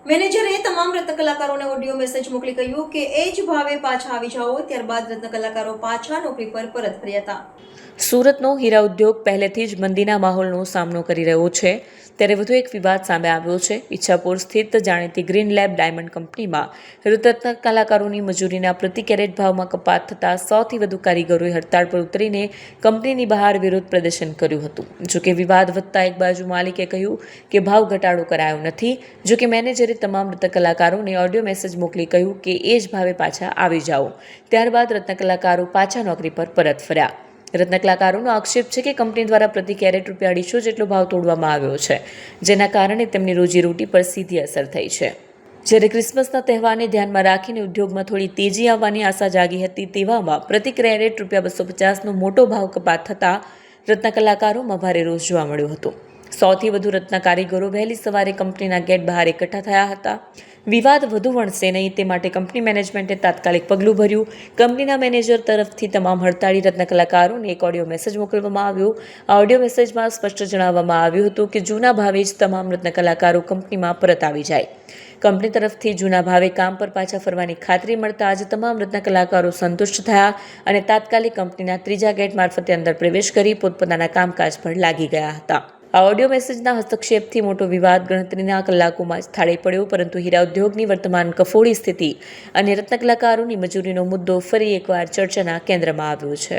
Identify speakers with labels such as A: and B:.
A: મેનેજરે તમામ રત્ન કલાકારોને ઓડિયો મેસેજ મોકલી કહ્યું કે એ જ ભાવે પાછા આવી જાઓ. ત્યારબાદ રત્ન કલાકારો પાછા નોકરી પર પરત ફર્યા હતા.
B: સુરતનો હીરા ઉદ્યોગ પહેલેથી જ મંદીના માહોલનો સામનો કરી રહ્યો છે, ત્યારે વધુ એક વિવાદ સામે આવ્યો છે. ઈચ્છાપુર સ્થિત જાણીતી ગ્રીન લેબ ડાયમંડ કંપનીમાં રત્ન કલાકારોની મજૂરીના પ્રતિ કેરેટ ભાવમાં કપાત થતાં 100થી વધુ કારીગરોએ હડતાળ પર ઉતરીને કંપનીની બહાર વિરોધ પ્રદર્શન કર્યું હતું. જોકે વિવાદ વધતા એક બાજુ માલિકે કહ્યું કે ભાવ ઘટાડો કરાયો નથી. જોકે મેનેજરે તમામ રત્ન કલાકારોને ઓડિયો મેસેજ મોકલી કહ્યું કે એ જ ભાવે પાછા આવી જાઓ. ત્યારબાદ રત્ન કલાકારો પાછા નોકરી પર પરત ફર્યા. રત્ન કલાકારોનો આક્ષેપ છે કે કંપની દ્વારા પ્રતિ કેરેટ ₹250 જેટલો ભાવ તોડવામાં આવ્યો છે, જેના કારણે તેમની રોજીરોટી પર સીધી અસર થઈ છે. જ્યારે ક્રિસમસના તહેવારને ધ્યાનમાં રાખીને ઉદ્યોગમાં થોડી તેજી આવવાની આશા જાગી હતી, તેવામાં પ્રતિ કેરેટ ₹250નો મોટો ભાવ કપાત થતાં રત્ન કલાકારોમાં ભારે રોષ જોવા મળ્યો હતો. 100થી વધુ રત્ન કારીગરો વહેલી સવારે કંપનીના ગેટ બહાર એકઠા થયા હતા. વિવાદ વધુ વણશે નહીં તે માટે કંપની મેનેજમેન્ટે તાત્કાલિક પગલું ભર્યું. કંપનીના મેનેજર તરફથી તમામ હડતાળી રત્ન કલાકારોને એક ઓડિયો મેસેજ મોકલવામાં આવ્યો. આ ઓડિયો મેસેજમાં સ્પષ્ટ જણાવવામાં આવ્યું હતું કે જૂના ભાવે જ તમામ રત્ન કલાકારો કંપનીમાં પરત આવી જાય. કંપની તરફથી જૂના ભાવે કામ પર પાછા ફરવાની ખાતરી મળતા આજે તમામ રત્ન કલાકારો સંતુષ્ટ થયા અને તાત્કાલિક કંપનીના ત્રીજા ગેટ મારફતે અંદર પ્રવેશ કરી પોતપોતાના કામકાજ પર લાગી ગયા હતા. આ ઓડિયો મેસેજના હસ્તક્ષેપથી મોટો વિવાદ ગણતરીના કલાકોમાં જ થાળે પડ્યો, પરંતુ હીરા ઉદ્યોગની વર્તમાન કફોડી સ્થિતિ અને રત્ન કલાકારોની મજૂરીનો મુદ્દો ફરી એકવાર ચર્ચાના કેન્દ્રમાં આવ્યો છે.